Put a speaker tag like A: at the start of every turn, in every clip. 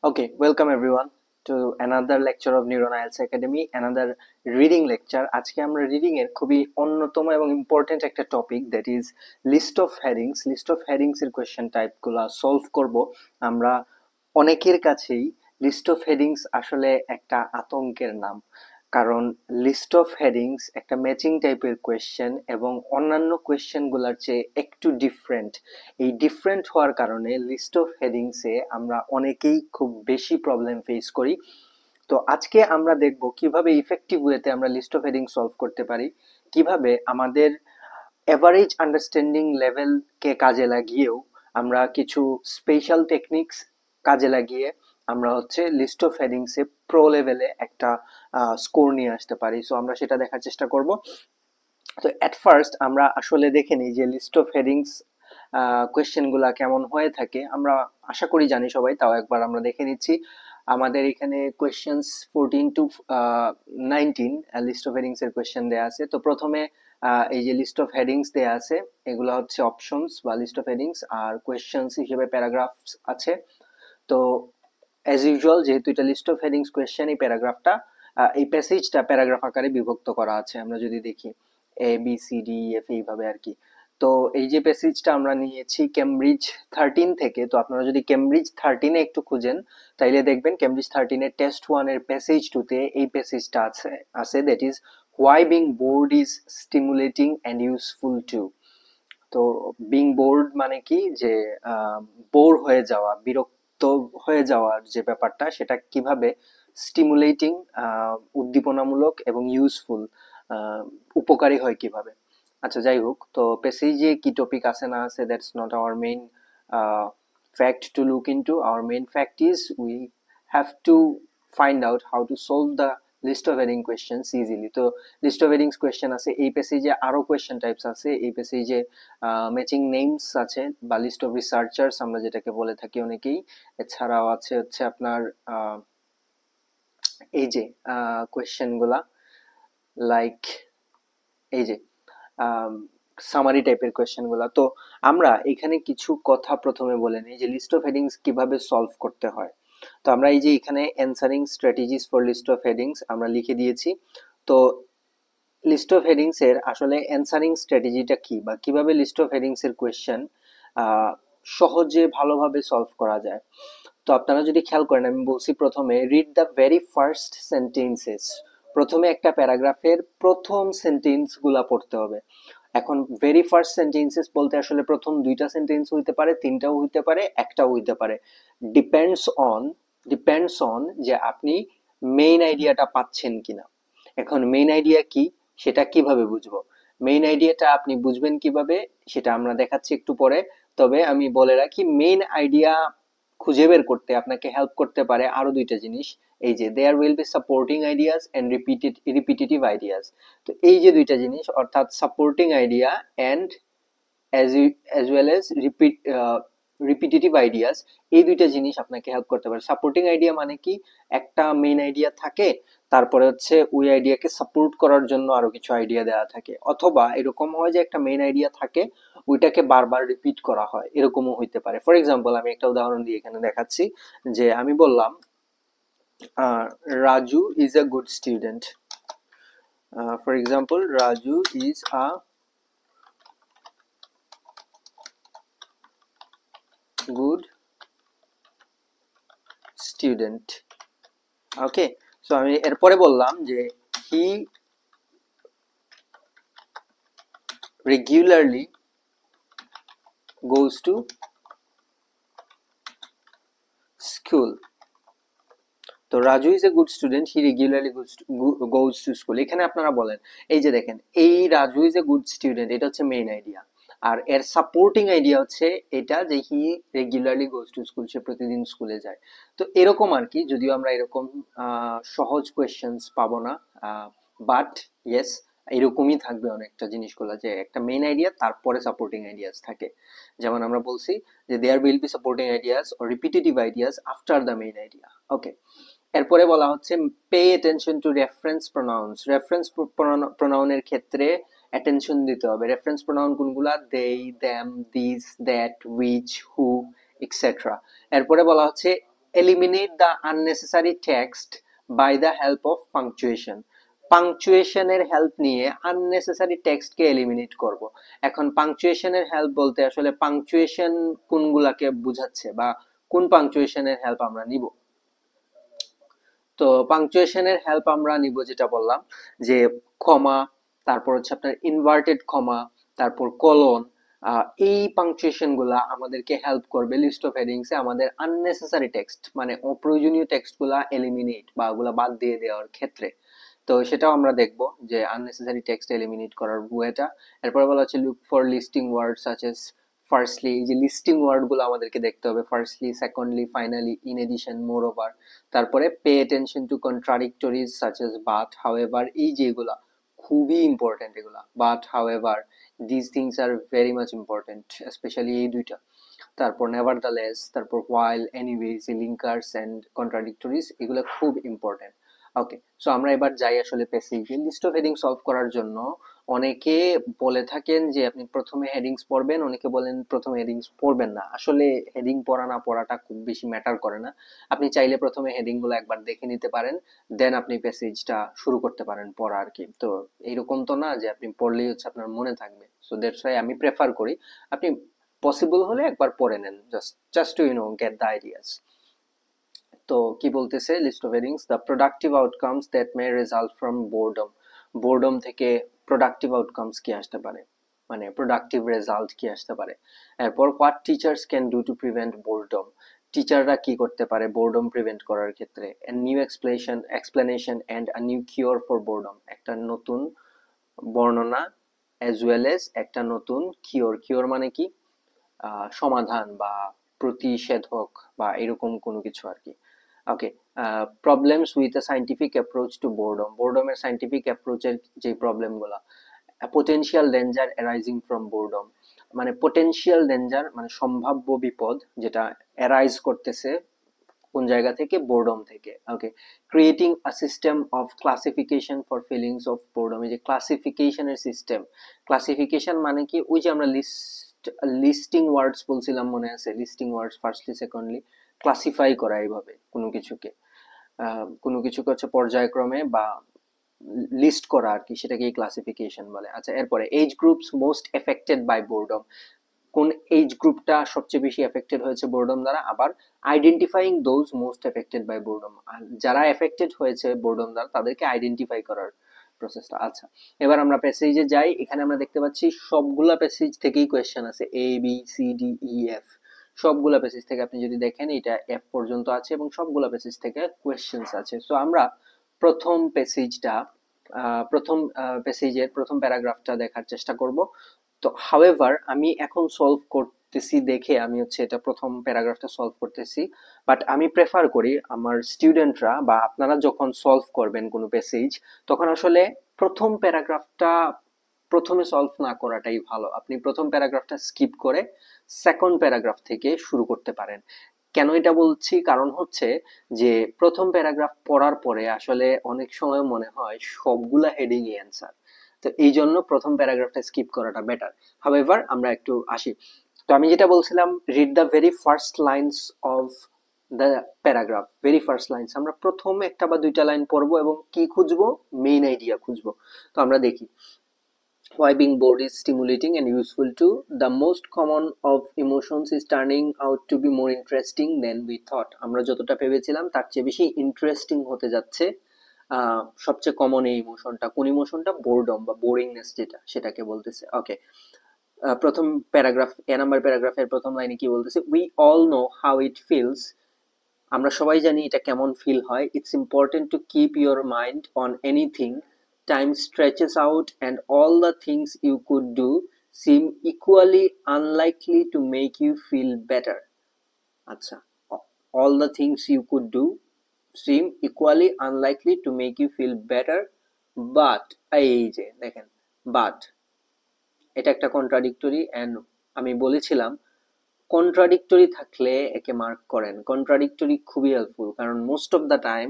A: Okay, welcome everyone to another lecture of Neuron IELTS Academy, another reading lecture. আজকে আমরা reading এর খুবই অন্যতম এবং ইম্পর্টেন্ট একটা topic that is list of headings. List of headings এর কোয়েশ্চেন টাইপগুলো সলভ করব আমরা। অনেকের কাছেই লিস্ট অফ হেডিংস আসলে একটা আতঙ্কের নাম, কারণ লিস্ট অফ হেডিংস একটা ম্যাচিং টাইপের কোয়েশ্চেন এবং অন্যান্য কোয়েশ্চেনগুলোর চেয়ে একটু ডিফারেন্ট। এই ডিফারেন্ট হওয়ার কারণে লিস্ট অফ হেডিংসে আমরা অনেকেই খুব বেশি প্রবলেম ফেস করি। তো আজকে আমরা দেখব কিভাবে ইফেক্টিভ ওয়েতে আমরা লিস্ট অফ হেডিং সলভ করতে পারি, কিভাবে আমাদের এভারেজ আন্ডারস্ট্যান্ডিং লেভেলকে কাজে লাগিয়েও আমরা কিছু স্পেশাল টেকনিক্স কাজে লাগিয়ে আমরা হচ্ছে লিস্ট অফ হেডিংসে প্রো লেভেলে একটা স্কোর নিয়ে আসতে পারি। সো আমরা সেটা দেখার চেষ্টা করব। তো অ্যাট ফার্স্ট আমরা আসলে দেখে নিই যে লিস্ট অফ হেডিংস কোয়েশ্চেনগুলা কেমন হয়ে থাকে। আমরা আশা করি জানি সবাই, তাও একবার আমরা দেখে নিচ্ছি। আমাদের এখানে questions 14 to 19 list of headings এর কোয়েশ্চেন দেয়া আছে। তো প্রথমে এই যে লিস্ট অফ হেডিংস দেয়া আছে, এগুলো হচ্ছে অপশনস বা লিস্ট অফ হেডিংস, আর কোয়েশ্চেন্স হিসেবে প্যারাগ্রাফস আছে। তো অ্যাজ ইউজুয়াল, যেহেতু এটা লিস্ট অফ হেডিংস কোয়েশ্চেন, এই প্যারাগ্রাফটা এই প্যাসেজটা প্যারাগ্রাফ আকারে বিভক্ত করা আছে। আমরা যদি দেখি ABCDEF এইভাবে আর কি। তো এই যে প্যাসেজটা আমরা নিয়েছি কেমব্রিজ 13 থেকে। তো আপনারা যদি কেমব্রিজ 13-এ একটু খুঁজেন তাইলে দেখবেন কেমব্রিজ 13-এর টেস্ট 1-এর প্যাসেজ 2-তে এই প্যাসেজটা আছে that is why being board is stimulating and useful to. তো বিং বোর্ড মানে কি, যে বোর হয়ে যাওয়া, বিরক্ত হয়ে যাওয়ার যে ব্যাপারটা, সেটা কিভাবে স্টিমুলেটিং, উদ্দীপনামূলক এবং ইউজফুল, উপকারী হয় কিভাবে। আচ্ছা, যাই হোক, তো পেসেজে কি টপিক আছে না আছে, that's not our main fact to look into. Our main fact is we have to find out how to solve the list of heading questions easily. তো লিস্ট অফ হেডিংস কোয়েশ্চেন আছে এই পেসেজে, আরো question types আছে এই পেসেজে, matching names আছে বা list of researchers আমরা যেটাকে বলে থাকি অনেকেই। এছাড়াও আছে হচ্ছে আপনার এই যে কোয়েশ্চেন গুলা, লাইক এই যে সামারি টাইপের কোয়েশ্চেন গুলা। তো আমরা এখানে কিছু কথা প্রথমে বলে নিই যে লিস্ট অফ হেডিংস কিভাবে সলভ করতে হয়। তো আমরা এই যে এখানে answering strategies for list of headings আমরা লিখে দিয়েছি। তো লিস্ট অফ হেডিংস এর আসলে অ্যান্সারিং স্ট্র্যাটেজিটা কি, বা কিভাবে লিস্ট অফ হেডিংস এর কোয়েশ্চেন সহজে ভালোভাবে সলভ করা যায়। তো আপনারা যদি খেয়াল করেন, আমি বলছি প্রথমে read the very first sentences. প্রথমে একটা প্যারাগ্রাফের প্রথম সেন্টেন্স গুলা পড়তে হবে। এখন ভেরি ফার্স্ট সেন্টেন্সেস বলতে আসলে প্রথম দুইটা সেন্টেন্স হইতে পারে, তিনটাও হইতে পারে, একটাও হইতে পারে। ডিপেন্ডস অন ডিপেন্ডস অন যে আপনি মেইন আইডিয়াটা পাচ্ছেন কিনা। এখন মেইন আইডিয়া কি সেটা কিভাবে বুঝবো, মেইন আইডিয়াটা আপনি বুঝবেন কিভাবে সেটা আমরা দেখাচ্ছি একটু পরে। তবে আমি বলে রাখি, মেইন আইডিয়া খুঁজে বের করতে আপনাকে হেল্প করতে পারে আরো দুইটা জিনিস। এই যে there will be supporting ideas and repetitive ideas. তো এই যে দুইটা জিনিস, অর্থাৎ supporting idea and as well as repetitive ideas, এই দুইটা জিনিস আপনাকে হেল্প করতে পারে। সাপোর্টিং আইডিয়া মানে কি, একটা মেইন আইডিয়া থাকে, তারপরে হচ্ছে ওই আইডিয়াকে সাপোর্ট করার জন্য আরো কিছু আইডিয়া দেওয়া থাকে, অথবা এরকম হয় যে একটা মেইন আইডিয়া থাকে, ওইটাকে বারবার রিপিট করা হয়, এরকমও হইতে পারে। ফর এক্সাম্পল, আমি একটা উদাহরণ দিয়ে এখানে দেখাচ্ছি। যে আমি বললাম Raju is a good student. For example, Raju is a good student. Okay, so আমি এরপরে বললাম যে হি রেগুলারলি গোজ টু স্কুল। তো Raju is a good student, he regularly goes to school. এখানে আপনারা বলেন, এই যে দেখেন, এই Raju is a good student, এটা হচ্ছে মেইন আইডিয়া। আর এর সাপোর্টিং আইডিয়া হচ্ছে এটা যে হি রেগুলারলি গোজ টু স্কুল, সে প্রতিদিন স্কুলে যায়। তো এরকম আর কি, যদিও আমরা এরকম সহজ কোয়েশ্চেন্স পাবো না, বাট ইয়েস, এরকমই থাকবে অনেকটা জিনিসগুলো, যে একটা মেইন আইডিয়া তারপরে সাপোর্টিং আইডিয়াস থাকে। যেমন আমরা বলছি যে there will be supporting ideas or repetitive ideas after the main idea. Okay, এরপরে বলা হচ্ছে pay attention to reference pronouns. Reference প্রোনাউনের ক্ষেত্রে অ্যাটেনশন দিতে হবে। রেফারেন্স প্রোনাউন কোনগুলা? They, them, this, that, which, who, etcetera. এরপরে বলা হচ্ছে eliminate the unnecessary text by the help of punctuation. পাংচুয়েশনের হেল্প নিয়ে আননেসেসারি টেক্সটকে এলিমিনেট করব। এখন পাংচুয়েশনের হেল্প বলতে আসলে পাংচুয়েশন কোনগুলাকে বোঝাচ্ছে বা কোন পাংচুয়েশনের হেল্প আমরা নিব। তো পাংচুয়েশনের হেল্প আমরা নিব যেটা বললাম যে কমা, তারপর হচ্ছে আপনার ইনভার্টেড কমা, তারপর কলন, এই পাংচুয়েশন গুলা আমাদেরকে হেল্প করবে লিস্ট অফ হেডিংসে আমাদের আননেসেসারি টেক্সট মানে অপ্রয়োজনীয় টেক্সট গুলা এলিমিনেট বা ওগুলা বাদ দিয়ে দেওয়ার ক্ষেত্রে। তো সেটাও আমরা দেখব যে আননেসেসারি টেক্সট এলিমিনেট করার ওয়েটা। এরপরে বলা হচ্ছে look for listing word such as firstly, এই যে লিস্টিং ওয়ার্ড গুলো আমাদেরকে দেখতে হবে, firstly, secondly, finally, in addition, moreover. তারপরে pay attention to contradictories such as but, however, এই যেগুলা খুবই ইম্পর্টেন্ট এগুলা, but, however, this things are very much important, specially এই দুইটা। তারপর নেভারদালেস, তারপর while, anyways, linkers and contradictories, এগুলো খুব ইম্পর্টেন্ট। ওকে, সো আমরা এবার যাই আসলে প্যাসেজে। লিস্ট অফ হেডিং সলভ করার জন্য অনেকে বলে থাকেন যে আপনি প্রথমে হেডিংস পড়বেন, অনেকে বলেন প্রথমে হেডিংস পড়বেন না। আসলে হেডিং পড়া না পড়াটা খুব বেশি ম্যাটার করে না। আপনি চাইলে প্রথমে হেডিং গুলো একবার দেখে নিতে পারেন, দেন আপনি প্যাসেজটা শুরু করতে পারেন পড়া আর কি। তো এইরকম তো না যে আপনি পড়লেই হচ্ছে আপনার মনে থাকবে। সো দ্যাটস ওয়াই আমি প্রেফার করি আপনি পসিবল হলে একবার পড়ে নেন, just to get the ideas. তো কি বলতেছে list of headings, the productive outcomes that may result from boredom. Boredom থেকে প্রোডাক্টিভ আউটকামস কি আসতে পারে, মানে প্রোডাক্টিভ রেজাল্ট কি আসতে পারে। এরপর what teachers can do to prevent boredom, টিচাররা কি করতে পারে বোরডম প্রিভেন্ট করার ক্ষেত্রে। New explanation and a new cure for boredom, একটা নতুন বর্ণনা অ্যাজ ওয়েল এজ একটা নতুন কিওর। কিওর মানে কি, সমাধান বা প্রতিষেধক বা এরকম কোনো কিছু আর কি। Okay, problems with a scientific approach to boredom, বোরডমের সাইন্টিফিক অ্যাপ্রোচের যে প্রবলেমগুলো। Potential danger arising from boredom, মানে পোটেনশিয়াল ডেঞ্জার মানে সম্ভাব্য বিপদ যেটা অ্যারাইজ করতেছে কোন জায়গা থেকে, বোরডম থেকে। Okay, creating a system of classification for feelings of boredom, এই যে ক্লাসিফিকেশনের সিস্টেম। ক্লাসিফিকেশন মানে কি, ওই যে আমরা লিস্টিং ওয়ার্ডস বলছিলাম মনে আছে, লিস্টিং ওয়ার্ডস ফার্স্টলি, সেকেন্ডলি, ক্লাসিফাই করা এইভাবে কোনো কিছুকে, কোনো কিছুকে হচ্ছে পর্যায়ক্রমে বা লিস্ট করা আর কি, সেটাকেই ক্লাসিফিকেশন বলে। আচ্ছা, এরপরে age groups most affected by boredom, কোন এজ গ্রুপটা সবচেয়ে বেশি এফেক্টেড হয়েছে বোরডম দ্বারা। আবার identifying those most affected by boredom, যারা এফেক্টেড হয়েছে বোরডম দ্বারা তাদেরকে আইডেন্টিফাই করার প্রসেসটা। আচ্ছা, এবার আমরা প্যাসেজে যাই। এখানে আমরা দেখতে পাচ্ছি সবগুলা প্যাসেজ থেকেই কোয়েশ্চেন আছে, A B C D E F, সবগুলা প্যাসেজ থেকে আপনি যদি দেখেন এটা এফ পর্যন্ত আছে এবং সবগুলা প্যাসেজ থেকে কোয়েশ্চেন্স আছে। সো আমরা প্রথম প্যাসেজটা, প্রথম প্যাসেজের প্রথম প্যারাগ্রাফটা দেখার চেষ্টা করব। তো হাউএভার আমি এখন সলভ করতেছি দেখে আমি হচ্ছে এটা প্রথম প্যারাগ্রাফটা সলভ করতেছি, বাট আমি প্রেফার করি আমার স্টুডেন্টরা বা আপনারা যখন সলভ করবেন কোনো প্যাসেজ তখন আসলে প্রথম প্যারাগ্রাফটা প্রথমে সলভ না করাটাই ভালো। আপনি প্রথম প্যারাগ্রাফটা স্কিপ করে সেকেন্ড প্যারাগ্রাফ থেকে শুরু করতে পারেন। কেন এটা বলছি, কারণ হচ্ছে যে প্রথম প্যারাগ্রাফ পড়ার পরে আসলে অনেক সময় মনে হয় সবগুলা হেডিং এ অ্যান্সার, তো এই জন্য প্রথম প্যারাগ্রাফটা স্কিপ করাটা বেটার। হাউএভার আমরা একটু আসি। তো আমি যেটা বলছিলাম, read the very first lines of the paragraph, very first lines, আমরা প্রথম একটা বা দুইটা লাইন পড়বো এবং কি খুঁজবো, মেইন আইডিয়া খুঁজবো। তো আমরা দেখি, why being bored is stimulating and useful too. The most common of emotions is turning out to be more interesting than we thought. আমরা যতটা ভেবেছিলাম তার চেয়ে বেশি ইন্টারেস্টিং হতে যাচ্ছে। সবচেয়ে কমন এই ইমোশনটা, কোন ইমোশনটা, বোরডম বা বোরিংনেস যেটা, সেটাকে বলতেছে। ওকে, প্রথম প্যারাগ্রাফ, নাম্বার প্যারাগ্রাফের প্রথম লাইনে কি বলতেছে, we all know how it feels, আমরা সবাই জানি এটা কেমন ফিল হয়। It's important to keep your mind on anything, time stretches out and all the things you could do seem equally unlikely to make you feel better. আচ্ছা, all the things you could do seem equally unlikely to make you feel better, but, এই যে দেখেন but, এটা একটা contradictory. And আমি বলেছিলাম contradictory থাকলে একে মার্ক করেন, কন্ট্রাডিক্টরি খুবই হেল্পফুল, কারণ মোস্ট অফ দ্য টাইম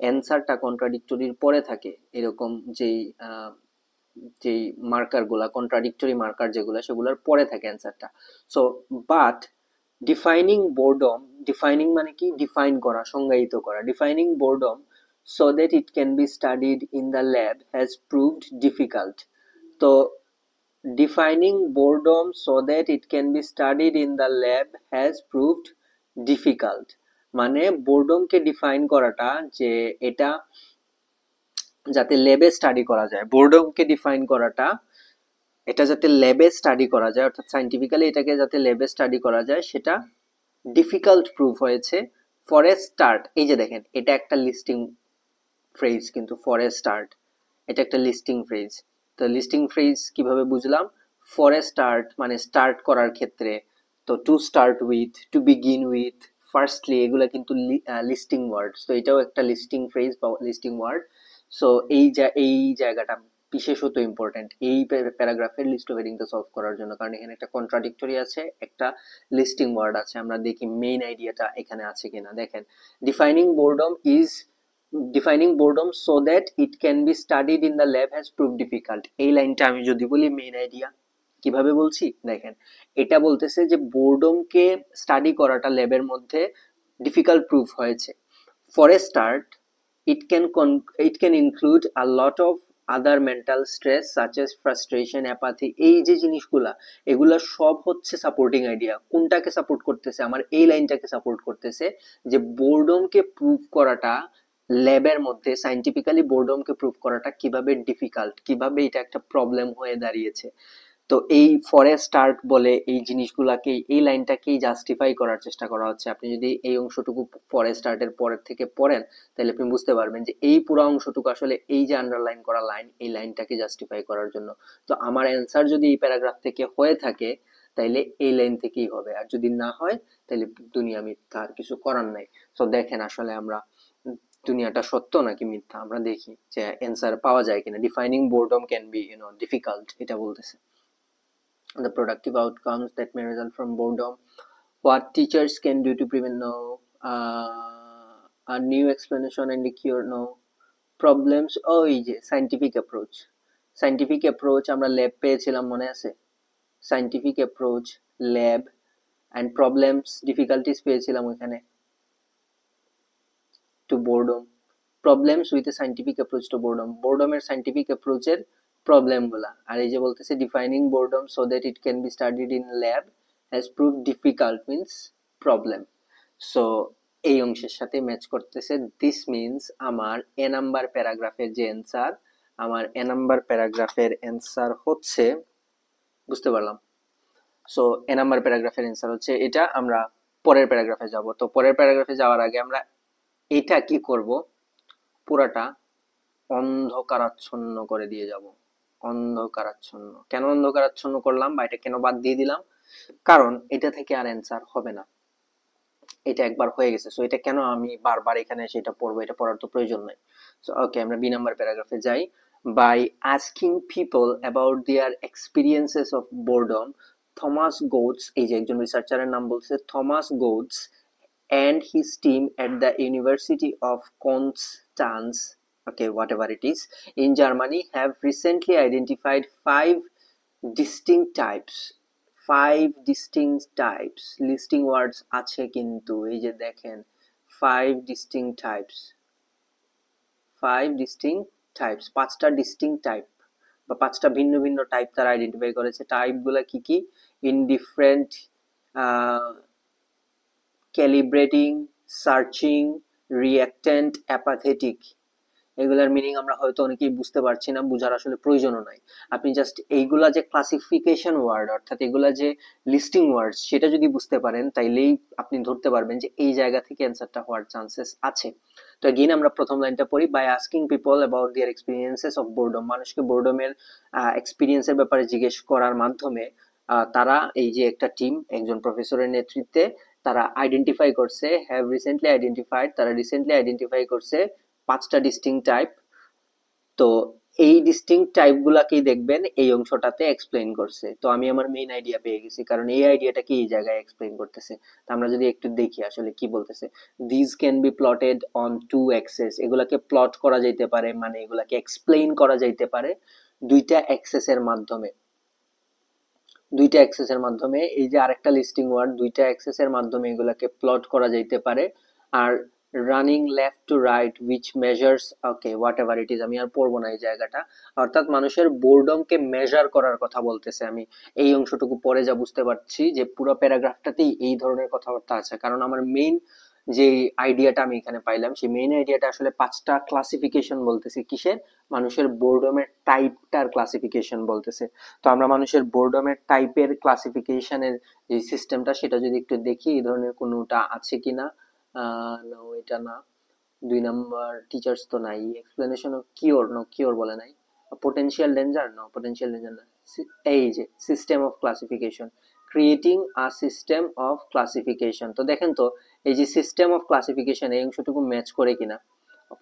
A: অ্যান্সারটা কন্ট্রাডিক্টরির পরে থাকে। এরকম যেই মার্কার গুলা, কন্ট্রাডিক্টরি মার্কার যেগুলো, সেগুলোর পরে থাকে অ্যান্সারটা। So but defining boredom defining মানে কি, ডিফাইন করা, সংজ্ঞায়িত করা। Defining boredom so that it can be studied in the lab has proved difficult. তো defining boredom so that it can be studied in the lab has proved difficult মানে বোর্ডমকে define করাটা, যে এটা যাতে ল্যাবে স্টাডি করা যায়, বোর্ডমকে ডিফাইন করাটা, এটা যাতে ল্যাবে স্টাডি করা যায়, অর্থাৎ সাইন্টিফিক্যালি এটাকে যাতে ল্যাবে স্টাডি করা যায়, সেটা ডিফিকাল্ট প্রুফ হয়েছে। ফর এ স্টার্ট, এই যে দেখেন এটা একটা লিস্টিং ফ্রেজ, কিন্তু ফর এ স্টার্ট এটা একটা লিস্টিং ফ্রেজ। তো লিস্টিং ফ্রেজ কিভাবে বুঝলাম? ফর এ স্টার্ট মানে স্টার্ট করার ক্ষেত্রে, তো to start with, to begin with, firstly, এগুলো কিন্তু লিস্টিং ওয়ার্ড। তো এটাও একটা লিস্টিং ফ্রেজ বা লিস্টিং ওয়ার্ড। সো এই জায়গাটা বিশেষত ইম্পর্টেন্ট এই প্যারাগ্রাফের লিস্ট অফ হেডিংটা সলভ করার জন্য, কারণ এখানে একটা কন্ট্রাডিক্টরি আছে, একটা লিস্টিং ওয়ার্ড আছে। আমরা দেখি মেইন আইডিয়াটা এখানে আছে কিনা। দেখেন, defining boredom is defining boredom so that it can be studied in the lab has prove difficult. এই লাইনটা আমি যদি বলি মেইন আইডিয়া, কিভাবে বলছি দেখেন, এটা বলতেছে যে বোর্ডমকে স্টাডি করাটা ল্যাবের মধ্যে ডিফিকাল্ট প্রুফ হয়েছে। For a start it can include a lot of other mental stress such as frustration, apathy। এই যে জিনিসগুলা, এগুলা সব হচ্ছে সাপোর্টিং আইডিয়া। কোনটাকে সাপোর্ট করতেছে? আমার এই লাইনটাকে সাপোর্ট করতেছে, যে বোর্ডমকে প্রুফ করাটা ল্যাবের মধ্যে, সাইন্টিফিক্যালি বোর্ডমকে প্রুফ করাটা কিভাবে ডিফিকাল্ট, কিভাবে এটা একটা প্রবলেম হয়ে দাঁড়িয়েছে। তো এই ফরে স্টার্ট বলে এই জিনিসগুলাকেই, এই লাইনটাকেই জাস্টিফাই করার চেষ্টা করা হচ্ছে। আপনি যদি এই অংশটুকু ফরে স্টার্টের পরের থেকে পড়েন, তাহলে আপনি বুঝতে পারবেন যে এই পুরো অংশটুকু আসলে এই যে আন্ডারলাইন করা লাইন, এই লাইনটাকে জাস্টিফাই করার জন্য। তো আমার অ্যান্সার যদি এই প্যারাগ্রাফ থেকে হয়ে থাকে, তাইলে এই লাইন থেকেই হবে, আর যদি না হয় তাহলে দুনিয়া মিথ্যা, আর কিছু করার নাই। তো দেখেন আসলে আমরা দুনিয়াটা সত্য নাকি মিথ্যা, আমরা দেখি যে অ্যান্সার পাওয়া যায় কিনা। Defining boredom can be difficult, এটা বলতেছে। The productive outcomes that may result from boredom, what teachers can do to prevent, no, a new explanation and a cure, no, problems, এই যে সাইন্টিফিক অ্যাপ্রোচ, সাইন্টিফিক অ্যাপ্রোচ আমরা lab পেয়েছিলাম, মনে আছে? Scientific approach, lab and problems, difficulties পেয়েছিলাম ওইখানে, to boredom, problems with a scientific approach to boredom, বোর্ডমের scientific অ্যাপ্রোচের প্রবলেমগুলা। আর এই যে বলতেছে defining boredom so that it can be studied in lab has prove difficult means problem. So এই অংশের সাথে ম্যাচ করতেছে। দিস মিনস আমার এ নাম্বার প্যারাগ্রাফের যে অ্যান্সার, আমার এ নাম্বার প্যারাগ্রাফের অ্যান্সার হচ্ছে, বুঝতে পারলাম। সো এ নাম্বার প্যারাগ্রাফের অ্যান্সার হচ্ছে এটা। আমরা পরের প্যারাগ্রাফে যাব। তো পরের প্যারাগ্রাফে যাওয়ার আগে আমরা এটা কি করব, পুরাটা অন্ধকারাচ্ছন্ন করে দিয়ে যাব। অন্ধকারাচ্ছন্ন, কেন অন্ধকারাচ্ছন্ন করলাম বা এটা কেন বাদ দিয়ে দিলাম? কারণ এটা থেকে আর অ্যান্সার হবে না, এটা একবার হয়ে গেছে। সো এটা কেন আমি বারবার এখানে সেটা পড়বো, এটা পড়ার তো প্রয়োজন নাই। সো ওকে, আমরা বি নাম্বার প্যারাগ্রাফে যাই। By asking people about their experiences of boredom, Thomas Goetz, এই যে একজন রিসার্চারের নাম বলছে, Thomas Goetz and his team at the University of Konstanz, okay, whatever it is, in Germany, have recently identified five distinct types, listing words আছে কিন্তু, এই যে দেখেন five distinct types, পাঁচটা distinct type বা পাঁচটা ভিন্ন ভিন্ন টাইপ তারা আইডেন্টিফাই করেছে। টাইপগুলো কি কি? Indifferent, calibrating, searching, reactant, apathetic. এগুলার মিনিং আমরা হয়তো অনেকেই বুঝতে পারছি না, বুঝার আসলে প্রয়োজনও নাই। আপনি জাস্ট এইগুলা যে ক্লাসিফিকেশন ওয়ার্ড, অর্থাৎ এগুলা যে লিস্টিং ওয়ার্ডস, সেটা যদি বুঝতে পারেন, তাইলেই আপনি ধরতে পারবেন যে এই জায়গা থেকে অ্যান্সারটা হওয়ার চান্সেস আছে। তো এগেইন আমরা প্রথম লাইনটা পড়ি। By asking people about their experiences of boredom, মানুষকে বোর্ডমের এক্সপিরিয়েন্সের ব্যাপারে জিজ্ঞেস করার মাধ্যমে তারা, এই যে একটা টিম, একজন প্রফেসরের নেতৃত্বে, তারা আইডেন্টিফাই করছে, তারা রিসেন্টলি আইডেন্টিফাই করছে পাঁচটা ডিস্টিংক্ট টাইপ। তো এই ডিস্টিংক্ট টাইপগুলাকেই দেখবেন এই অংশটাতে এক্সপ্লেইন করছে। তো আমি আমার মেইন আইডিয়া পেয়ে গেছি, কারণ এই আইডিয়াটাকে এই জায়গায় এক্সপ্লেইন করতেছে। তো আমরা যদি একটু দেখি আসলে কি বলতেছে। This can be plotted on two axes, এগুলাকে প্লট করা যাইতে পারে, মানে এগুলাকে এক্সপ্লেইন করা যাইতে পারে দুইটা অ্যাক্সেসের মাধ্যমে। দুইটা অ্যাক্সেসের মাধ্যমে, এই যে আরেকটা লিস্টিং ওয়ার্ড, দুইটা অ্যাক্সেসের মাধ্যমে এগুলাকে প্লট করা যাইতে পারে। আর running left to right which measures, okay whatever it is, আমি আর পড়বো না এই জায়গাটা। অর্থাৎ মানুষের বোরডমকে মেজার করার কথা বলতেছে। আমি এই অংশটুকু পরে যা বুঝতে পারছি যে পুরো প্যারাগ্রাফটাতেই এই ধরনের কথাবার্তা আছে, কারণ আমার মেইন যে আইডিয়াটা আমি এখানে পাইলাম, সেই মেইন আইডিয়াটা আসলে 5টা ক্লাসিফিকেশন বলতেছে। কিসের? মানুষের বোরডমের টাইপটার ক্লাসিফিকেশন বলতেছে। তো আমরা মানুষের বোরডমের টাইপের ক্লাসিফিকেশনের যে সিস্টেমটা, সেটা যদি একটু দেখি এই ধরনের কোনোটা আছে কিনা। না, এটা না। 2 নাম্বার টিচার্স তো নাই। Explanation of cure, no cure বলে নাই। Potential danger, no potential danger না। এই যে system of classification, creating a system of classification. তো দেখেন তো এই যে সিস্টেম অফ ক্লাসিফিকেশন, এই অংশটুকু ম্যাচ করে কিনা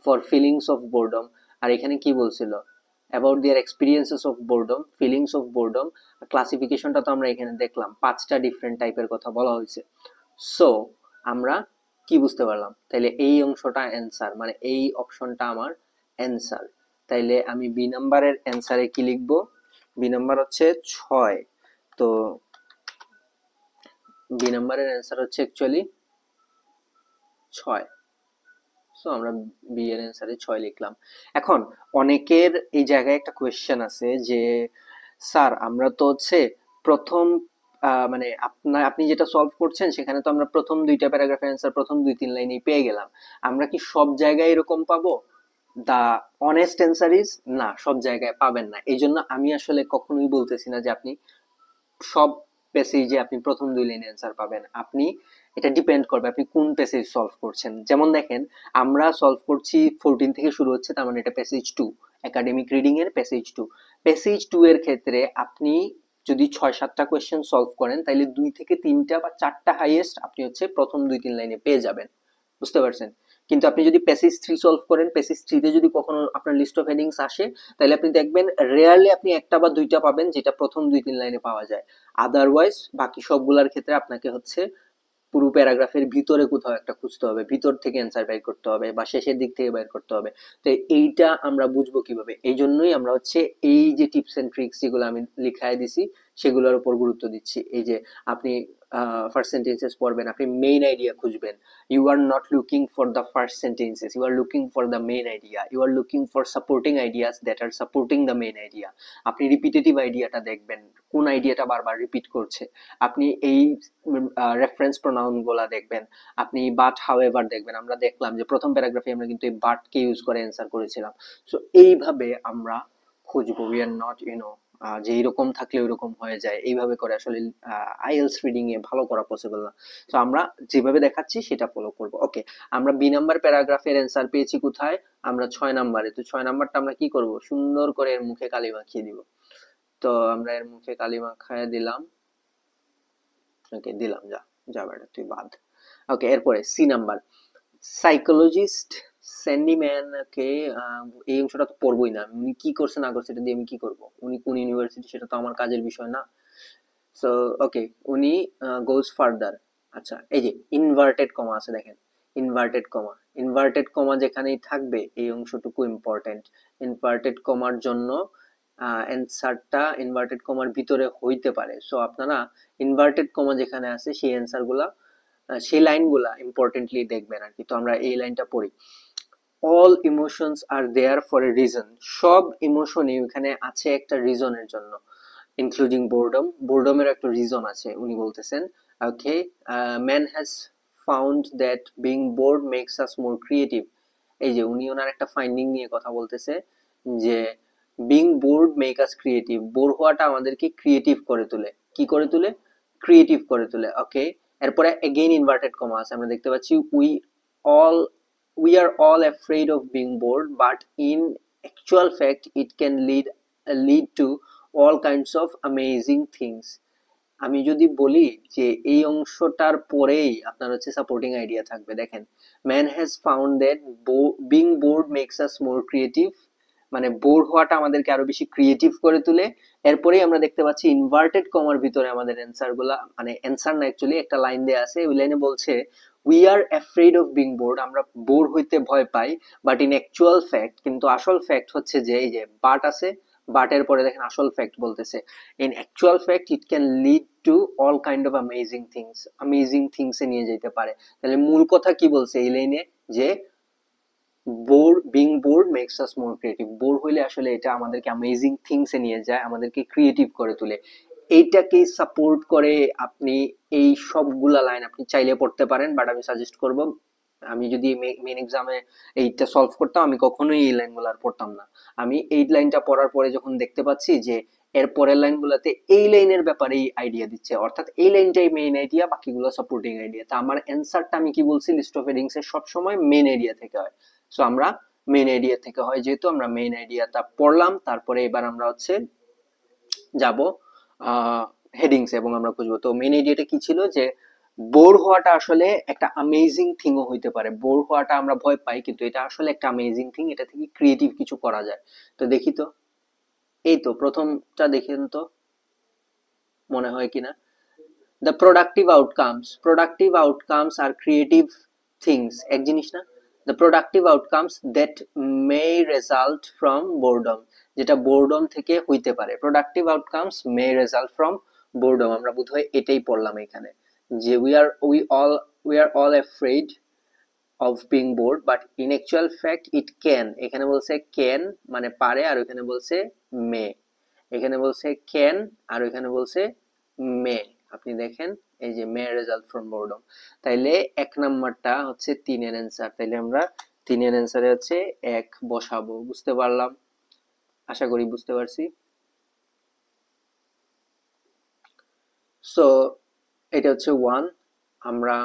A: ফর ফিলিংস অফ বোরডম। আর এখানে কি বলছিল? About their experiences of boredom, feelings of boredom. ক্লাসিফিকেশনটা তো আমরা এখানে দেখলাম, 5টা ডিফারেন্ট টাইপের কথা বলা হয়েছে। সো আমরা কি বুঝতে পারলাম? তাইলে এই অংশটা অ্যান্সার, মানে এই অপশনটা আমার অ্যান্সার। তাইলে আমি বি নাম্বারের অ্যান্সারে কি লিখব? বি নাম্বার হচ্ছে 6। তো বি নাম্বারের অ্যান্সার হচ্ছে অ্যাকচুয়ালি 6। সো আমরা বি এর অ্যান্সারে 6 লিখলাম। এখন অনেকের এই জায়গায় একটা কোয়েশ্চেন আছে যে স্যার আমরা তো হচ্ছে প্রথম মানে আপনি যেটা সলভ করছেন সেখানে তো আমরা প্রথম 2টা প্যারাগ্রাফের অ্যান্সার প্রথম 2-3 লাইনেই পেয়ে গেলাম, আমরা কি সব জায়গায় এরকম পাবো? দা অনেস্ট অ্যান্সার ইজ না, সব জায়গায় পাবেন না। এই জন্য আমি আসলে কখনোই বলতেছি না যে আপনি সব প্যাসেজে আপনি প্রথম 2 লাইনে অ্যান্সার পাবেন। আপনি, এটা ডিপেন্ড করবে আপনি কোন প্যাসেজ সলভ করছেন। যেমন দেখেন আমরা সলভ করছি 14 থেকে শুরু হচ্ছে, তার মানে এটা প্যাসেজ 2, একাডেমিক রিডিং এর প্যাসেজ 2। প্যাসেজ 2 এর ক্ষেত্রে আপনি যদি 6-7টা কোয়েশ্চেন সলভ করেন তাহলে 2 থেকে 3টা বা 4টা হাইয়েস্ট আপনি হচ্ছে প্রথম 2-3 লাইনে পেয়ে যাবেন। বুঝতে পারছেন? কিন্তু আপনি যদি প্যাসেজ 3 সলভ করেন, প্যাসেজ 3 তে যদি কখনো আপনার লিস্ট অফ হেডিংস আসে, তাহলে আপনি দেখবেন রেয়ারলি আপনি একটা বা দুইটা পাবেন যেটা প্রথম 2-3 লাইনে পাওয়া যায়। আদারওয়াইজ বাকি সবগুলার ক্ষেত্রে আপনাকে হচ্ছে পুরো প্যারাগ্রাফের ভিতরে কোথাও একটা খুঁজতে হবে, ভিতর থেকে অ্যান্সার বের করতে হবে বা শেষের দিক থেকে বের করতে হবে। তো এইটা আমরা বুঝবো কিভাবে? এই জন্যই আমরা হচ্ছে এই যে টিপস এন্ড ট্রিক্স যেগুলো আমি লিখায় দিছি সেগুলোর উপর গুরুত্ব দিচ্ছি। এই যে আপনি ফার্স্ট সেন্টেন্সেস পড়বেন, আপনি মেইন আইডিয়া খুঁজবেন। You are not looking for the first sentences, you are looking for the main idea, you are looking for supporting ideas that are supporting the main idea. আপনি repetitive আইডিয়াটা দেখবেন, কোন আইডিয়াটা বারবার repeat করছে। আপনি এই রেফারেন্স প্রোনাউন গুলা দেখবেন, আপনি বাট হাউএভার দেখবেন। আমরা দেখলাম যে প্রথম প্যারাগ্রাফে আমরা কিন্তু এই বাটকে ইউজ করে অ্যান্সার করেছিলাম। সো এইভাবে আমরা খুঁজবো। উই আর নট যে এইরকম থাকলে ওইরকম হয়ে যায়, এইভাবে করে আসলে আইএলস রিডিং এ ভালো করা পসিবল না। তো আমরা যেভাবে দেখাচ্ছি সেটা ফলো করব। ওকে, আমরা বি নাম্বার প্যারাগ্রাফের অ্যান্সার পেয়েছি কোথায়? আমরা 6 নাম্বারে। তো 6 নাম্বারটা আমরা কি করব? সুন্দর করে এর মুখে কালি মাখিয়ে দিব। তো আমরা এর মুখে কালি মাখায় দিলাম। ওকে, দিলাম। যা যা বেটা তুই বাদ। ওকে, এরপরে সি নাম্বার, সাইকোলজিস্ট স্যান্ডিম্যান কে, এই অংশটা তো পড়বই না। উনি কি করছে না করছে এটা দিয়ে আমি কি করব? উনি কোন ইউনিভার্সিটি সেটা তো আমার কাজের বিষয় না। সো ওকে, উনি গোজ ফার্দার। আচ্ছা, এই যে ইনভার্টেড কমা আছে দেখেন, ইনভার্টেড কমা, ইনভার্টেড কমা যেখানেই থাকবে এই অংশটুকু ইম্পর্টেন্ট। ইনভার্টেড কমার জন্য অ্যান্সারটা ইনভার্টেড কমার ভিতরে হইতে পারে। সো আপনারা ইনভার্টেড কমা যেখানে আছে সেই অ্যান্সারগুলা, সেই লাইনগুলা ইম্পর্টেন্টলি দেখবেন আর কি। তো আমরা এই লাইনটা পড়ি, all emotions are there for a reason. সব ইমোশনই ওখানে আছে একটা রিজনের জন্য, ইনক্লুডিং বোর্ডম। বোর্ডমের একটা রিজন আছে উনি বলতেছেন। Okay, man has found that being bored makes us more creative. এই যে উনি ওনার একটা ফাইন্ডিং নিয়ে কথা বলতেছে যে being bored make us creative, bore হওয়াটা আমাদেরকে ক্রিয়েটিভ করে তোলে। কি করে তোলে? ক্রিয়েটিভ করে তোলে। ওকে, এরপরে এগেইন ইনভার্টেড কমা আছে, আমরা দেখতে পাচ্ছি all we are all afraid of being bored, but in actual fact it can lead to all kinds of amazing things. আমি যদি বলি যে এই অংশটার পরেই আপনার হচ্ছে সাপোর্টিং আইডিয়া থাকবে, দেখেন, man has found that being bored makes us more creative, মানে বোর হওয়াটা আমাদেরকে আরো বেশি ক্রিয়েটিভ করে তোলে। এরপরেই আমরা দেখতে পাচ্ছি ইনভার্টেড কমার ভিতরে আমাদের অ্যান্সার গুলা, মানে অ্যান্সার না অ্যাকচুয়ালি একটা লাইন দেয়া আছে, ওই লাইনে বলছে we are afraid of being board, আমরা বোর হইতে ভয় পাই, বাট ইন অ্যাকচুয়াল ফ্যাক্ট, কিন্তু আসল ফ্যাক্ট হচ্ছে যে এই যে বাট আছে, বাট এর পরে দেখেন আসল ফ্যাক্ট বলতেছে, in actual fact it can lead to all kind of amazing things এ নিয়ে যেতে পারে। তাহলে মূল কথা কি বলছে এই লাইনে, যে bored makes us more creative, bore হইলে আসলে এটা আমাদেরকে অ্যামেজিং থিংস এ নিয়ে যায়, আমাদেরকে ক্রিয়েটিভ করে তোলে। এইটাকে সাপোর্ট করে আপনি এই সবগুলা লাইন আপনি চাইলে পড়তে পারেন, বাট আমি সাজেস্ট করব, আমি যদি মেন এক্সামে এইটা সলভ করতাম আমি কখনোই এই লাইনগুলো আর পড়তাম না। আমি এই লাইনটা পড়ার পরে যখন দেখতে পাচ্ছি যে এর পরের লাইনগুলোতে এই লাইনের ব্যাপারেই আইডিয়া দিচ্ছে, অর্থাৎ এই লাইনটাই মেইন আইডিয়া, বাকিগুলো সাপোর্টিং আইডিয়া, তা আমার অ্যান্সারটা আমি কি বলছি, লিস্ট অফ হেডিংস এর সবসময় মেইন আইডিয়া থেকে হয়। সো আমরা মেইন আইডিয়া থেকে হয়, যেহেতু আমরা মেইন আইডিয়াটা পড়লাম, তারপরে এবার আমরা হচ্ছে যাব হেডিংস এবং আমরা খুঁজবো। তো মেইন আইডিয়াটা কি ছিল, যে বোর হওয়াটা আসলে একটা অ্যামেজিং থিংও হইতে পারে। বোর হওয়াটা আমরা ভয় পাই, কিন্তু এটা আসলে একটা অ্যামেজিং থিং, এটা থেকে ক্রিয়েটিভ কিছু করা যায়। তো দেখি তো, এই তো প্রথমটা দেখেন তো মনে হয় কিনা। The productive outcomes are creative things এক জিনিস না। The productive outcomes that may result from boredom, যেটা বোরডম থেকে হইতে পারে। Productive outcomes may result from boredom, আমরা বোধহয় এটাই পড়লাম এখানে, যে we are all afraid of being bored but in actual fact it can, এখানে বলছে ক্যান মানে পারে, আর ওখানে বলছে মে, এখানে বলছে ক্যান আর ওখানে বলছে মে। আপনি দেখেন এই যে মে রেজাল্ট ফ্রম বোরডম। তাইলে এক নাম্বারটা হচ্ছে 3 এর অ্যান্সার। তাইলে আমরা 3 এর অ্যান্সারে হচ্ছে 1 বসাবো। বুঝতে পারলাম, আশা করি বুঝতে পারছি। সো এটা হচ্ছে 1, আমরা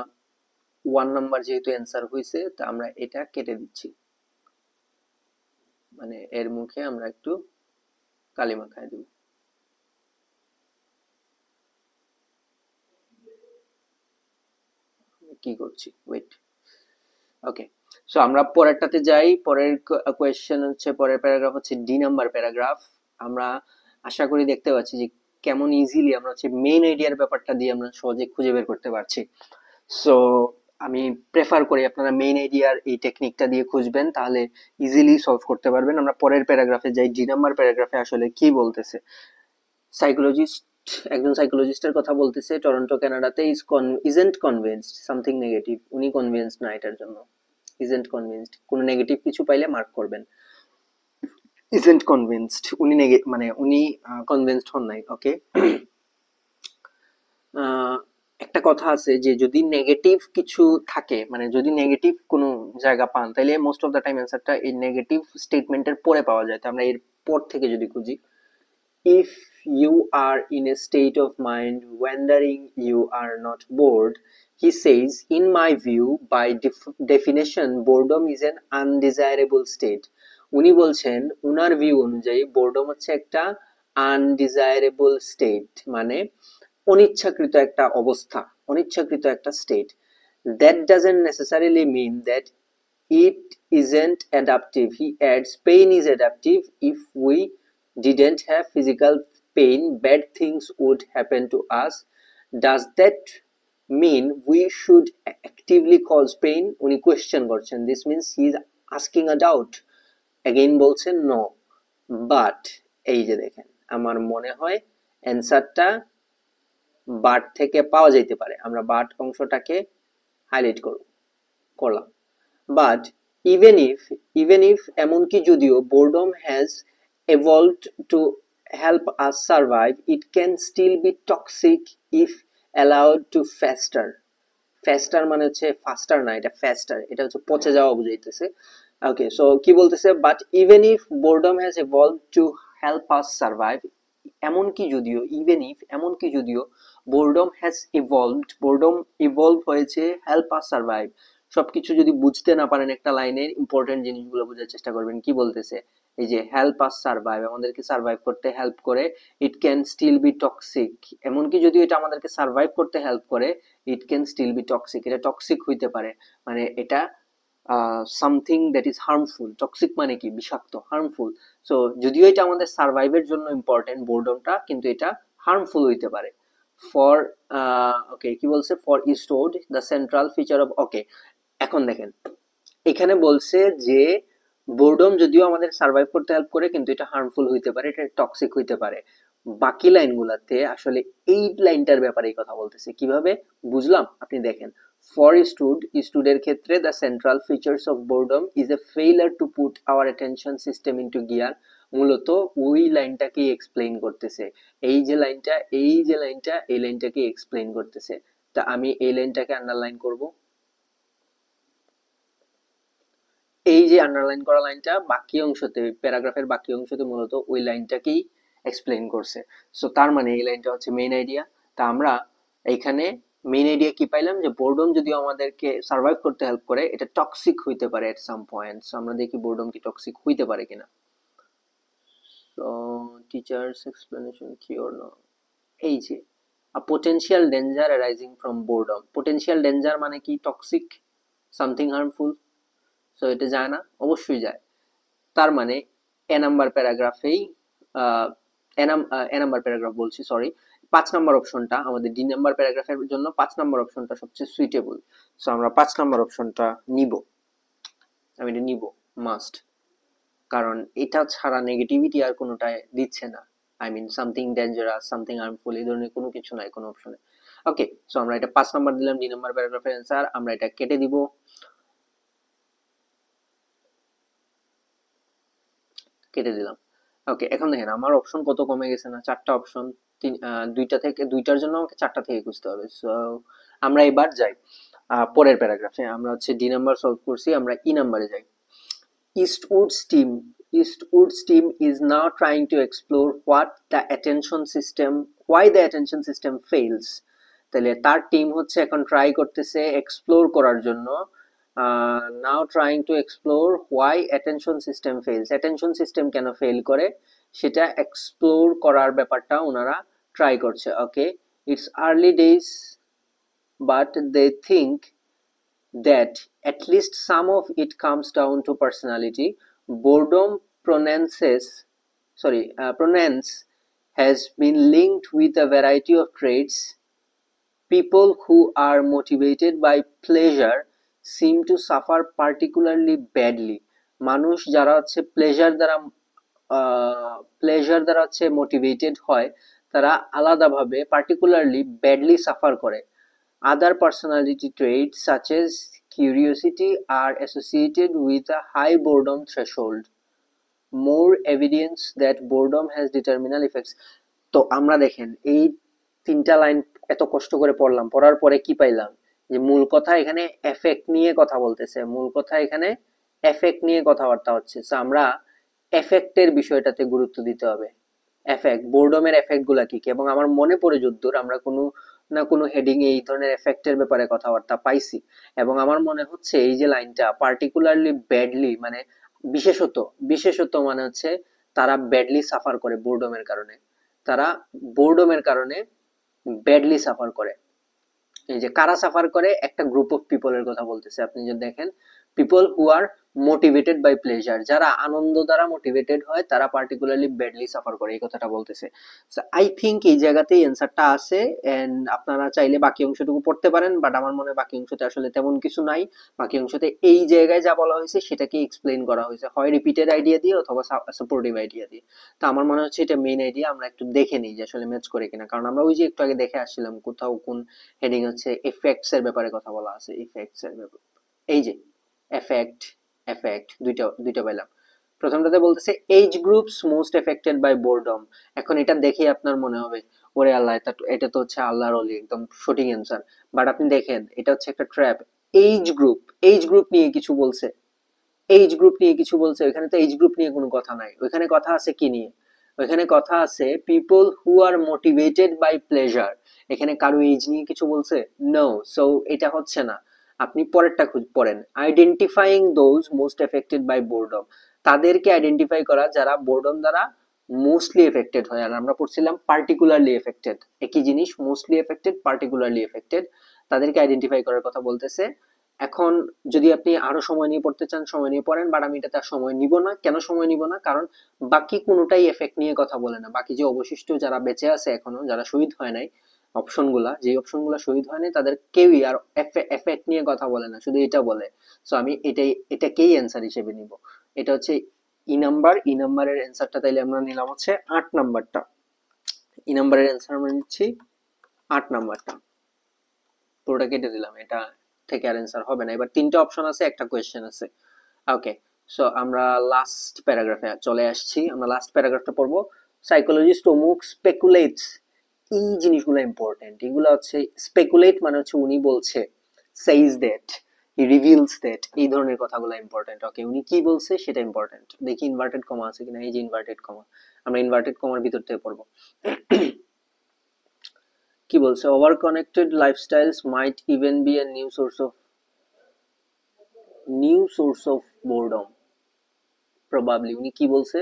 A: 1 নাম্বার যেহেতু অ্যান্সার হয়েছে, তা আমরা এটা কেটে দিচ্ছি, মানে এর মুখে আমরা একটু কালিমা খাই দেব। কি করছি, ওয়েট। ওকে, সো আমরা পরেরটাতে যাই। পরের কোয়েশ্চেন হচ্ছে, পরের প্যারাগ্রাফ হচ্ছে ডি নাম্বার প্যারাগ্রাফ। আমরা আশা করি দেখতে পাচ্ছি যে কেমন ইজিলি আমরা হচ্ছে মেইন আইডিয়ার ব্যাপারটা দিয়ে আমরা সহজে খুঁজে বের করতে পারছি। সো আমি প্রেফার করি আপনারা মেইন আইডিয়ার এই টেকনিকটা দিয়ে খুঁজবেন, তাহলে ইজিলি সলভ করতে পারবেন। আমরা পরের প্যারাগ্রাফে যাই। ডি নাম্বার প্যারাগ্রাফে আসলে কি বলতেছে, সাইকোলজিস্ট, একজন সাইকোলজিস্টের কথা বলতেছে, টরন্টো কানাডাতে। ইজেন্ট কনভিন্সড সামথিং নেগেটিভ, উনি কনভিন্সড না এটার জন্য। ইজেন্ট কনভিন্সড, কোনো নেগেটিভ কিছু পাইলে মার্ক করবেন। ইজেন্ট কনভিন্সড, উনি মানে উনি কনভিন্সড হন নাই। ওকে, একটা কথা আছে যে যদি নেগেটিভ কিছু থাকে, মানে যদি নেগেটিভ কোনো জায়গা পান, তাহলে মোস্ট অফ দ্য টাইম অ্যান্সারটা এই নেগেটিভ স্টেটমেন্টের পরে পাওয়া যায়। তো আমরা এর পর থেকে যদি খুঁজি, if you are in a state of mind wondering you are not bored, he says, in my view, by definition, boredom is an undesirable state. উনি বলছেন উনার ভিউ অনুযায়ী boredom হচ্ছে একটা undesirable state, মানে অনিচ্ছাকৃত একটা অবস্থা, অনিচ্ছাকৃত একটা state. That doesn't necessarily mean that it isn't adaptive. He adds, pain is adaptive. If we didn't have physical pain, bad things would happen to us. Does that mean we should actively cause pain? উনি question করছেন, this means he is asking a doubt. Again বলছেন no, but এই যে দেখেন, আমার মনে হয় অ্যান্সারটা বাট থেকে পাওয়া যেতে পারে। আমরা বাট অংশটাকে হাইলাইট করলাম। বাট even if এমনকি যদিও boredom has evolved to help us survive, it can still be toxic if allowed to fester. ফেস্টার মানে হচ্ছে ফাস্টার না, এটা ফেস্টার, এটা হচ্ছে পচে যাওয়া বুঝাইতেছে। ওকে, সো কি বলতেছে, but even if boredom has evolve to help us survive, এমনকি যদিও বোরডম হ্যাজ বোরডম ইভলভ হয়েছে, হেল্প আস সার্ভাইভ। সবকিছু যদি বুঝতে না পারেন একটা লাইনের ইম্পর্টেন্ট জিনিসগুলো বোঝার চেষ্টা করবেন। কি বলতেছে, এই যে হেল্প আস সার্ভাইভ, আমাদেরকে সার্ভাইভ করতে হেল্প করে। It can still be toxic, এমনকি যদি এটা আমাদেরকে সার্ভাইভ করতে হেল্প করে, it can still be toxic, এটা টক্সিক হইতে পারে, মানে এটা something that is harmful. Toxic মানে কি, বিষাক্ত, হার্মফুল। সো যদিও এটা আমাদের সার্ভাইভের জন্য ইম্পর্টেন্ট বোরডমটা, কিন্তু এটা হার্মফুল হইতে পারে। ফর ওকে, কি বলছে, for instead the central feature of, okay এখন দেখেন এখানে বলছে যে বোর্ডম যদিও আমাদের সার্ভাইভ করতে হেল্প করে, কিন্তু এটা হার্মফুল হইতে পারে, এটা টক্সিক হইতে পারে। বাকি লাইনগুলোতে আসলে এই লাইনটার ব্যাপারেই কথা বলতেছে। কিভাবে বুঝলাম আপনি দেখেন, ফর স্টুডের ক্ষেত্রে the central features of boredom is a failure to put hour attention system into gear. মূলত ওই লাইনটাকেই এক্সপ্লেইন করতেছে। এই লাইনটাকে এক্সপ্লেইন করতেছে। তা আমি এই লাইনটাকে আন্ডারলাইন করব। এই যে আন্ডারলাইন করা লাইনটা বাকি অংশতে, প্যারাগ্রাফের বাকি অংশতে মূলত ওই লাইনটাকেই এক্সপ্লেইন করছে। সো তার মানে এই লাইনটা হচ্ছে মেইন আইডিয়া। তা আমরা এইখানে মেইন আইডিয়া কি পাইলাম, যে বোর্ডম যদিও আমাদেরকে সার্ভাইভ করতে হেল্প করে, এটা টক্সিক হইতে পারে এট সাম পয়েন্ট। সো আমরা দেখি বোর্ডম কি টক্সিক হইতে পারে কিনা। সো টিচার্স এক্সপ্লেনেশন কি অর নো, এই যে a potential danger arising from boredom, potential danger মানে কি, টক্সিক, সামথিং হার্মফুল। সো এটা যায় না, অবশ্যই যায়। তার মানে এ নাম্বার প্যারাগ্রাফেই এ নাম্বার প্যারাগ্রাফ বলছি, সরি, 5 নম্বর অপশনটা আমাদের ডি নাম্বার প্যারাগ্রাফের জন্য 5 নম্বর অপশনটা সবচেয়ে সুইটেবল। সো আমরা 5 নম্বর অপশনটা নিব, আমি এটা নিব মাস্ট, কারণ এটা ছাড়া নেগেটিভিটি আর কোনোটাই দিচ্ছে না। I mean something dangerous, something harmful, এই ধরনের কোনো কিছু নাই কোনো অপশনে। ওকে, সো আমরা এটা 5 নম্বর দিলাম, ডি নাম্বার প্যারাগ্রাফের অ্যান্সার। আমরা এটা কেটে দিব, কেটে দিলাম। ওকে, এখন দেখেন আমার অপশন কত কমে গেছে না, 4টা অপশন, দুইটার জন্য আমাকে 4টা থেকে খুঁজতে হবে। সো আমরা এবার যাই পরের প্যারাগ্রাফে। আমরা হচ্ছে ডি নাম্বার সলভ করছি, আমরা ই নাম্বারে যাই। Eastwood's team Eastwood's team is now trying to explore why the attention system fails. তাহলে তার টিম হচ্ছে এখন ট্রাই করতেছে এক্সপ্লোর করার জন্য, now trying to explore why attention system fails, attention system কেন ফেল করে সেটা এক্সপ্লোর করার ব্যাপারটা ওনারা ট্রাই করছে। Okay, it's early days but they think that at least some of it comes down to personality. Boredom pronounce has been linked with a variety of traits. People who are motivated by pleasure seem to suffer particularly badly. মানুষ যারা হচ্ছে pleasure দ্বারা হচ্ছে motivated হয়, তারা আলাদাভাবে particularly badly suffer করে। Other personality traits such as curiosity are associated with a high boredom threshold. More evidence that boredom has determinal effects. তো আমরা দেখেন এই 3টা লাইন এত কষ্ট করে পড়লাম, পড়ার পরে কি পাইলাম, যে মূল কথা এখানে এফেক্ট নিয়ে কথা বলতেছে, মূল কথা এখানে এফেক্ট নিয়ে কথাবার্তা হচ্ছে। সো আমরা এফেক্টের বিষয়টাতে গুরুত্ব দিতে হবে। এফেক্ট, বোর্ডমের এফেক্ট গুলা কি কি, এবং আমার মনে পড়ে যদ্দূর আমরা কোনো না কোনো হেডিং এই ধরনের এফেক্টের ব্যাপারে কথাবার্তা পাইছি। এবং আমার মনে হচ্ছে এই যে লাইনটা পার্টিকুলারলি ব্যাডলি মানে বিশেষত, মানে হচ্ছে তারা ব্যাডলি সাফার করে বোর্ডমের কারণে, তারা বোর্ডমের কারণে ব্যাডলি সাফার করে। এই যে কারা সাফার করে, একটা গ্রুপ অফ পিপলের কথা বলতেছে। আপনি যদি দেখেন, people who are motivated by pleasure, যারা আনন্দ দ্বারা মোটিভেটেড হয় তারা পার্টিকুলারলি ব্যাডলি সাফার করে, এই কথাটা বলতেছে। আই থিঙ্ক এই জায়গাতেই অ্যান্সারটা আছে। এন্ড আপনারা চাইলে বাকি অংশটুকু পড়তে পারেন, বাট আমার মনে হয় বাকি অংশতে আসলে তেমন কিছু নাই। বাকি অংশতে এই জায়গায় যা বলা হয়েছে সেটাকে এক্সপ্লেইন করা হয়েছে, হয় রিপিটেড আইডিয়া দিয়ে অথবা সাপোর্টিভ আইডিয়া দিয়ে। তো আমার মনে হচ্ছে এটা মেইন আইডিয়া। আমরা একটু দেখে নিই যে আসলে ম্যাচ করে কিনা, কারণ আমরা ওই যে একটু আগে দেখে আসছিলাম কোথাও কোন হেডিং হচ্ছে এফেক্টস এর ব্যাপারে কথা বলা আছে, ইফেক্টস এর ব্যাপারে। এই যে এফেক্ট দুইটা দুইটা পাইলাম। প্রথমটাতে বলতেছে age groups most affected by boredom. এখন এটা দেখে আপনার মনে হবে ওরে আল্লাহ, এটা তো হচ্ছে আল্লাহর ওলি, একদম সঠিক অ্যান্সার। বাট আপনি দেখেন এটা হচ্ছে একটা trap. Age group, age group নিয়ে কিছু বলছে, এইজ গ্রুপ নিয়ে কিছু বলছে, ওইখানে তো এইজ গ্রুপ নিয়ে কোনো কথা নাই। ওইখানে কথা আছে কি নিয়ে, ওইখানে কথা আছে people who are motivated by pleasure. এখানে কারো এজ নিয়ে কিছু বলছে? নো। সো এটা হচ্ছে না। আপনি পরেরটা পড়েন, identifying those most affected by boredom, তাদেরকে আইডেন্টিফাই করা যারা বোরডম দ্বারা মোস্টলি এফেক্টেড হয়। আর আমরা পড়ছিলাম পার্টিকুলারলি এফেক্টেড, একই জিনিস, মোস্টলি এফেক্টেড, পার্টিকুলারলি এফেক্টেড, তাদেরকে আইডেন্টিফাই করার কথা বলতেছে। এখন যদি আপনি আরো সময় নিয়ে পড়তে চান সময় নিয়ে পড়েন, বাট আমি এটাতে আর সময় নিব না। কেন সময় নিব না, কারণ বাকি কোনোটাই এফেক্ট নিয়ে কথা বলে না। বাকি যে অবশিষ্ট যারা বেঁচে আছে এখনো, যারা শহীদ হয় নাই, অপশনগুলা, যে অপশনগুলা শহীদ হয় নাই, তাদের কেউই আর এফেক্ট নিয়ে কথা বলে না, শুধু এটা বলে। সো আমি এটাকেই অ্যান্সার হিসেবে নিব। এটা হচ্ছে ই নাম্বার। ই নাম্বারের অ্যান্সারটা তাইলে আমরা নিলাম হচ্ছে 8 নাম্বারটা। ই নাম্বারের অ্যান্সার আমরা নিচ্ছি 8 নাম্বারটা। পুরোটা কেটে দিলাম, এটা থেকে আর অ্যান্সার হবে না। এবার তিনটা অপশন আছে, একটা কোয়েশ্চেন আছে। ওকে, সো আমরা লাস্ট প্যারাগ্রাফে চলে আসছি। আমরা লাস্ট প্যারাগ্রাফটা পড়বো। সাইকোলজিস্ট অমুক স্পেকুলেটস, এই জিনিসগুলো ইম্পর্টেন্ট। এগুলো হচ্ছে স্পেকুলেট মানে হচ্ছে উনি বলছে, সেইজ দ্যাট, হি রিভিলস দ্যাট, এই ধরনের কথাগুলো ইম্পর্টেন্ট। ওকে, উনি কি বলছে সেটা ইম্পর্টেন্ট। দেখি ইনভার্টেড কমা আছে কিনা। এই যে ইনভার্টেড কমা, আমরা ইনভার্টেড কমার ভিতর থেকে পড়বো। কি বলছে, over connected lifestyles might even be a new source of boredom. Probably উনি কি বলছে,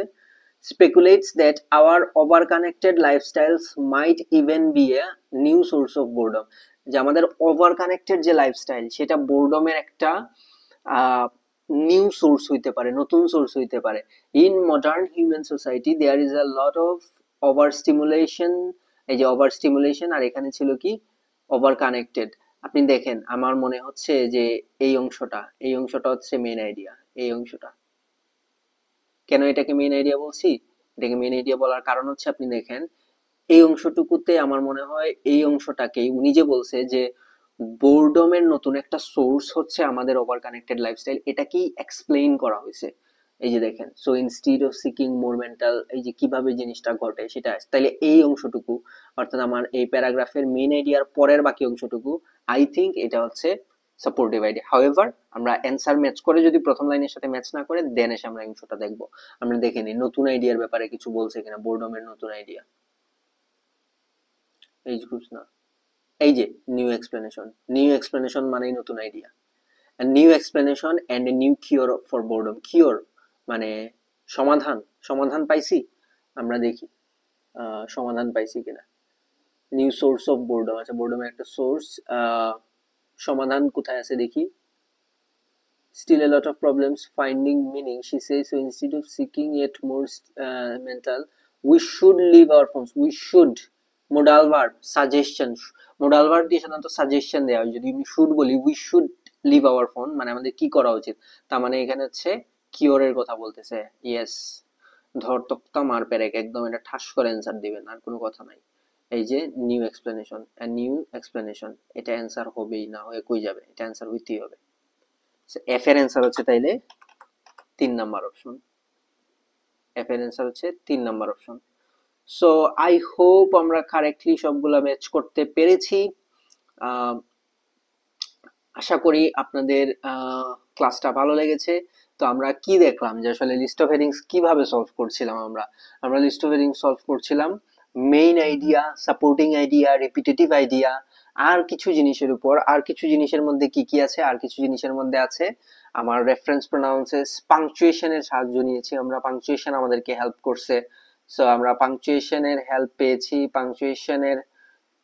A: speculates that our overconnected lifestyles might even be a new source of boredom, যে আমাদের ওভার কানেক্টেড যে লাইফস্টাইল সেটা বোরডমের একটা নিউ সোর্স হইতে পারে, নতুন সোর্স হইতে পারে। In modern human society there is a lot of over stimulation, এই যে ওভার স্টিমুলেশন, আর এখানে ছিল কি ওভার কানেক্টেড। আপনি দেখেন আমার মনে হচ্ছে যে এই অংশটা হচ্ছে মেইন আইডিয়া। এই অংশটা কেন এটাকে মেইন আইডিয়া বলছি, এটাকে মেইন আইডিয়া বলার কারণ হচ্ছে আপনি দেখেন এই অংশটুকুতে আমার মনে হয় এই অংশটাকেই উনি যে বলছে যে বোরডমের নতুন একটা সোর্স হচ্ছে আমাদের ওভার কানেক্টেড লাইফস্টাইল, এটাকেই এক্সপ্লেইন করা হয়েছে। এই যে দেখেন, so instead of seeking more mental, এই যে কিভাবে জিনিসটা ঘটে সেটা। তাইলে এই অংশটুকু অর্থাৎ আমার এই প্যারাগ্রাফের মেইন আইডিয়ার পরের বাকি অংশটুকু আই থিঙ্ক এটা হচ্ছে সাপোর্টিভ আইডিয়া। হাউএভার আমরা অ্যান্সার ম্যাচ করে যদি প্রথম লাইনের সাথে ম্যাচ না করে দেন এসে আমরা অংশটা দেখবো। আমরা দেখে নিই নতুন আইডিয়ার ব্যাপারে কিছু বলছে কিনা, বোরডমের নতুন আইডিয়া। এইজ গ্রুপস না, এই যে নিউ এক্সপ্লেনেশন মানেই নতুন idea. New explanation and a new cure for boredom. Cure মানে সমাধান, সমাধান পাইছি আমরা, দেখি সমাধান পাইছি কিনা। নিউ সোর্স অফ বোরডম, আচ্ছা বোরডমের একটা সোর্স, সমাধান কোথায় আছে দেখি। Still a lot of problems finding meaning, she says, so instead of seeking yet more mental, we should leave our phones. We should, modal verb, suggestion, modal verb দিয়ে সাধারণত suggestion দেওয়া হয়। যদি আমি শুড বলি, we should live our phone, মানে আমাদের কি করা উচিত, তার মানে এখানে হচ্ছে কিওরের কথা বলতেছে। ইয়েস, ধর তক্তা মার পেরেক, একদম এটা ঠাস করে অ্যান্সার দিবেন, আর কোনো কথা নাই। এই যে নিউ এক্সপ্লেনেশন, নিউ এক্সপ্লেনেশন, এটা অ্যান্সার হবেই, না হয়ে কই যাবে, এটা অ্যান্সার হইতেই হবে। এফ এর অ্যান্সার হচ্ছে তাইলে 3 নাম্বার অপশন। এফ এর অ্যান্সার হচ্ছে 3 number option. So I hope আমরা কারেক্টলি সবগুলা ম্যাচ করতে পেরেছি। আশা করি আপনাদের ক্লাসটা ভালো লেগেছে। তো আমরা কি দেখলাম যে আসলে লিস্ট অফ হেডিংস কিভাবে সলভ করছিলাম। আমরা লিস্ট অফ হেডিংস সলভ করছিলাম main idea, supporting idea, repetitive idea, আর কিছু জিনিসের উপর। আর কিছু জিনিসের মধ্যে কি কি আছে, আর কিছু জিনিসের মধ্যে আছে আমার রেফারেন্স প্রোনাউন্সেস, পাংচুয়েশনের সাহায্য নিয়েছি আমরা, পাংচুয়েশন আমাদেরকে হেল্প করছে। সো আমরা পাংচুয়েশনের হেল্প পেয়েছি। পাংচুয়েশনের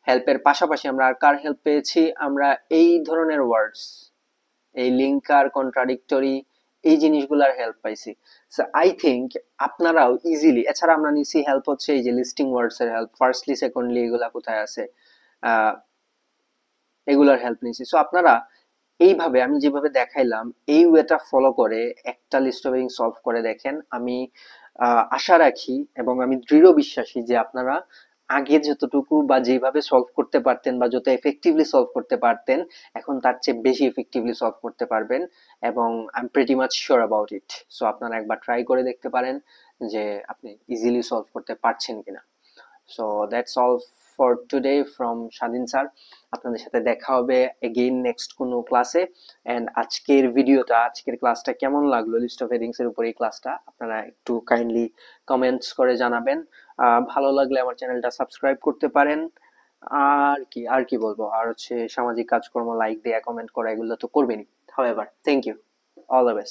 A: হেল্পের পাশাপাশি আমরা আর কার হেল্প পেয়েছি, আমরা এই ধরনের ওয়ার্ডস, এই লিঙ্কার, কন্ট্রাডিক্টরি, এই জিনিসগুলোর হেল্প পাইছি। সো আই থিঙ্ক আপনারাও ইজিলি, এছাড়া আমরা নিছি হেল্প হচ্ছে এই যে লিস্টিং ওয়ার্ডস এর হেল্প, ফার্স্টলি সেকেন্ডলি এগুলা কোথায় আছে, এগুলার হেল্প নিছি। সো আপনারা এইভাবে আমি যেভাবে দেখাইলাম এই ওয়েটা ফলো করে একটা লিস্ট অফ হেডিং সলভ করে দেখেন। আমি আশা রাখি এবং আমি দৃঢ় বিশ্বাসী যে আপনারা আগে যতটুকু বা যেভাবে সলভ করতে পারতেন বা যত এফেক্টিভলি সলভ করতে পারতেন এখন তার চেয়ে বেশি এফেক্টিভলি সলভ করতে পারবেন, এবং I am pretty much sure about it. So আপনারা একবার ট্রাই করে দেখতে পারেন যে আপনি ইজিলি সলভ করতে পারছেন কিনা। So that's all for today from স্বাধীন স্যার। আপনাদের সাথে দেখা হবে এগেইন নেক্সট কোনো ক্লাসে। অ্যান্ড আজকের ক্লাসটা কেমন লাগলো, লিস্ট অফ হেডিংস এর উপর এই ক্লাসটা, আপনারা একটু কাইন্ডলি কমেন্টস করে জানাবেন। ভালো লাগলে আমার চ্যানেলটা সাবস্ক্রাইব করতে পারেন। আর কি বলবো, আর হচ্ছে সামাজিক কাজকর্ম, লাইক দেয়া, কমেন্ট করা, এগুলো তো করবেনই। However, thank you, all the best.